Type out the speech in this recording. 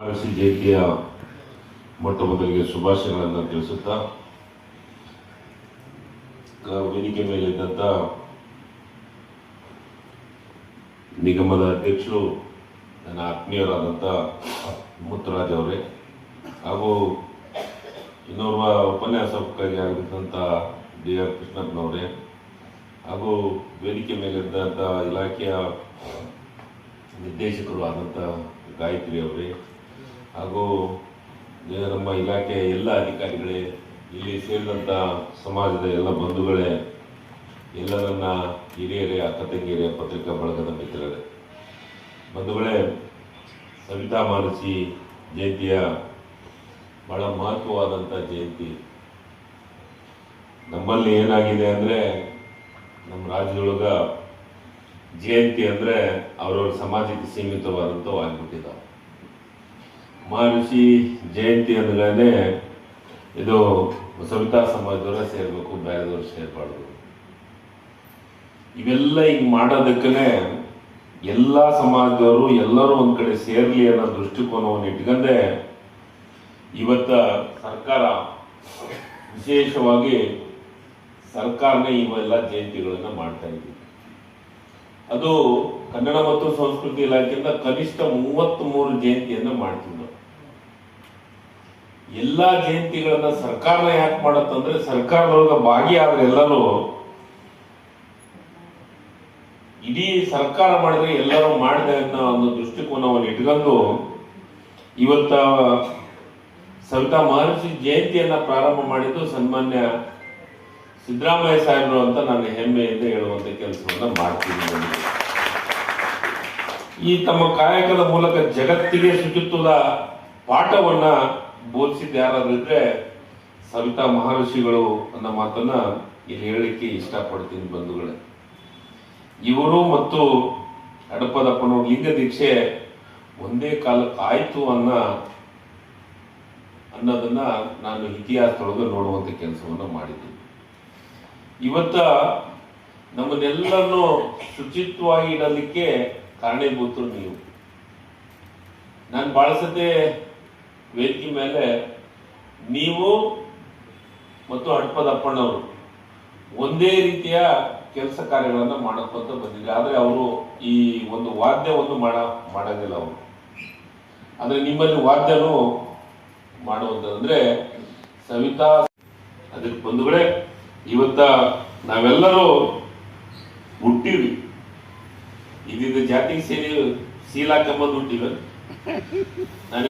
ಮಹರ್ಷಿ ಜಯಂತಿಯ ಮೊಟ್ಟ ಮೊದಲಿಗೆ ಶುಭಾಶಯಗಳನ್ನು ತಿಳಿಸುತ್ತಾ ವೇದಿಕೆ ಮೇಲಿದ್ದಂಥ ನಿಗಮದ ಅಧ್ಯಕ್ಷರು ನನ್ನ ಆತ್ಮೀಯರಾದಂಥ ಮುತ್ತುರಾಜ್ ಅವರೇ ಹಾಗೂ ಇನ್ನೋರ್ವ ಉಪನ್ಯಾಸಕರಾಗಿ ಆಗಿದ್ದಂಥ ಡಿ.ಆರ್. ಕೃಷ್ಣಪ್ಪನವರೇ ಹಾಗೂ ವೇದಿಕೆ ಮೇಲಿದ್ದಂಥ ಇಲಾಖೆಯ ನಿರ್ದೇಶಕರು ಆದಂಥ ಗಾಯತ್ರಿ ಅವರೇ ಹಾಗೂ ನಮ್ಮ ಇಲಾಖೆಯ ಎಲ್ಲ ಅಧಿಕಾರಿಗಳೇ, ಇಲ್ಲಿ ಸೇರಿದಂಥ ಸಮಾಜದ ಎಲ್ಲ ಬಂಧುಗಳೇ, ಎಲ್ಲ ನನ್ನ ಹಿರಿಯರೇ, ಅಕ್ಕ ತಂಗಿಯರೇ, ಪತ್ರಿಕಾ ಬಳಗದ ಮಿತ್ರರೇ, ಬಂಧುಗಳೇ, ಸವಿತಾ ಮಹರ್ಷಿ ಜಯಂತಿಯ ಬಹಳ ಮಹತ್ವವಾದಂಥ ಜಯಂತಿ. ನಮ್ಮಲ್ಲಿ ಏನಾಗಿದೆ ಅಂದರೆ, ನಮ್ಮ ರಾಜ್ಯದೊಳಗ ಜಯಂತಿ ಅಂದರೆ ಅವರವ್ರ ಸಮಾಜಕ್ಕೆ ಸೀಮಿತವಾದಂಥವು ಆಗಿಬಿಟ್ಟಿದ್ದಾವೆ. ಮಹರ್ಷಿ ಜಯಂತಿ ಅಂದ್ರೆ ಇದು ಸವಿತಾ ಸಮಾಜದವರೇ ಸೇರಬೇಕು, ಬೇರೆದವ್ರು ಸೇರಬಾರ್ದು. ಇವೆಲ್ಲ ಹಿಂಗೆ ಮಾಡೋದಕ್ಕೇ ಎಲ್ಲ ಸಮಾಜದವರು ಎಲ್ಲರೂ ಒಂದು ಕಡೆ ಸೇರಲಿ ಅನ್ನೋ ದೃಷ್ಟಿಕೋನವನ್ನು ಇಟ್ಕೊಂಡೆ ಇವತ್ತ ಸರ್ಕಾರ ವಿಶೇಷವಾಗಿ ಸರ್ಕಾರನೇ ಇವೆಲ್ಲ ಜಯಂತಿಗಳನ್ನು ಮಾಡ್ತಾ ಇದ್ದೀವಿ. ಅದು ಕನ್ನಡ ಮತ್ತು ಸಂಸ್ಕೃತಿ ಇಲಾಖೆಯಿಂದ ಕನಿಷ್ಠ 33 ಜಯಂತಿಯನ್ನು ಮಾಡ್ತೀವಿ ನಾವು. ಎಲ್ಲ ಜಯಂತಿಗಳನ್ನ ಸರ್ಕಾರ ಯಾಕೆ ಮಾಡತ್ತಂದ್ರೆ, ಸರ್ಕಾರದೊಳಗ ಭಾಗಿಯಾದ್ರೆ ಎಲ್ಲರೂ ಇಡೀ ಸರ್ಕಾರ ಮಾಡಿದ್ರೆ ಎಲ್ಲರೂ ಮಾಡಿದೆ ಅನ್ನೋ ಒಂದು ದೃಷ್ಟಿಕೋನವನ್ನು ಇಟ್ಕೊಂಡು ಇವತ್ತ ಸವಿತಾ ಮಹರ್ಷಿ ಜಯಂತಿಯನ್ನ ಪ್ರಾರಂಭ ಮಾಡಿದ್ದು ಸನ್ಮಾನ್ಯ ಸಿದ್ದರಾಮಯ್ಯ ಸಾಹೇಬರು ಅಂತ ನಾನು ಹೆಮ್ಮೆಯಿಂದ ಹೇಳುವಂತ ಕೆಲಸವನ್ನ ಮಾಡ್ತೀನಿ. ಈ ತಮ್ಮ ಕಾಯಕದ ಮೂಲಕ ಜಗತ್ತಿಗೆ ಶುಚಿತ್ವದ ಪಾಠವನ್ನ ಬೋಧಿಸಿದ ಯಾರಾದ್ರಿದ್ರೆ ಸವಿತಾ ಮಹರ್ಷಿಗಳು ಅನ್ನೋ ಮಾತನ್ನ ಇಲ್ಲಿ ಹೇಳಲಿಕ್ಕೆ ಇಷ್ಟಪಡ್ತೀನಿ ಬಂಧುಗಳೇ. ಇವರು ಮತ್ತು ಹಡಪದಪ್ಪನವ್ರ ಲಿಂಗ ದೀಕ್ಷೆ ಒಂದೇ ಕಾಲಕ್ಕೆ ಆಯ್ತು ಅನ್ನೋದನ್ನ ನಾನು ಇತಿಹಾಸದೊಳಗೆ ನೋಡುವಂತ ಕೆಲಸವನ್ನ ಮಾಡಿದ್ದೀನಿ. ಇವತ್ತ ನಮ್ಮನ್ನೆಲ್ಲರನ್ನು ಶುಚಿತ್ವವಾಗಿ ಇಡಲಿಕ್ಕೆ ಕಾರಣೀಭೂತರು ನೀವು. ನಾನು ಬಹಳ ಸತಿ ವೇದಿಕೆ ಮೇಲೆ ನೀವು ಮತ್ತು ಹಡಪದಪ್ಪಣ್ಣವರು ಒಂದೇ ರೀತಿಯ ಕೆಲಸ ಕಾರ್ಯಗಳನ್ನು ಮಾಡಕೊಂತ ಬಂದಿದ್ದಾರೆ. ಆದ್ರೆ ಅವರು ಈ ಒಂದು ವಾದ್ಯವನ್ನು ಮಾಡೋದಿಲ್ಲ ಅವರು. ಆದ್ರೆ ನಿಮ್ಮಲ್ಲಿ ವಾದ್ಯನು ಮಾಡುವಂತಂದ್ರೆ ಸವಿತಾ. ಅದಕ್ಕೆ ಬಂಧುಗಳೇ, ಇವತ್ತ ನಾವೆಲ್ಲರೂ ಹುಟ್ಟಿವಿ, ಇದಿದ್ದು ಜಾತಿಗೆ ಸೇರಿ ಶೀಲಾಕಂಬಂದು ಹುಟ್ಟಿವೆ.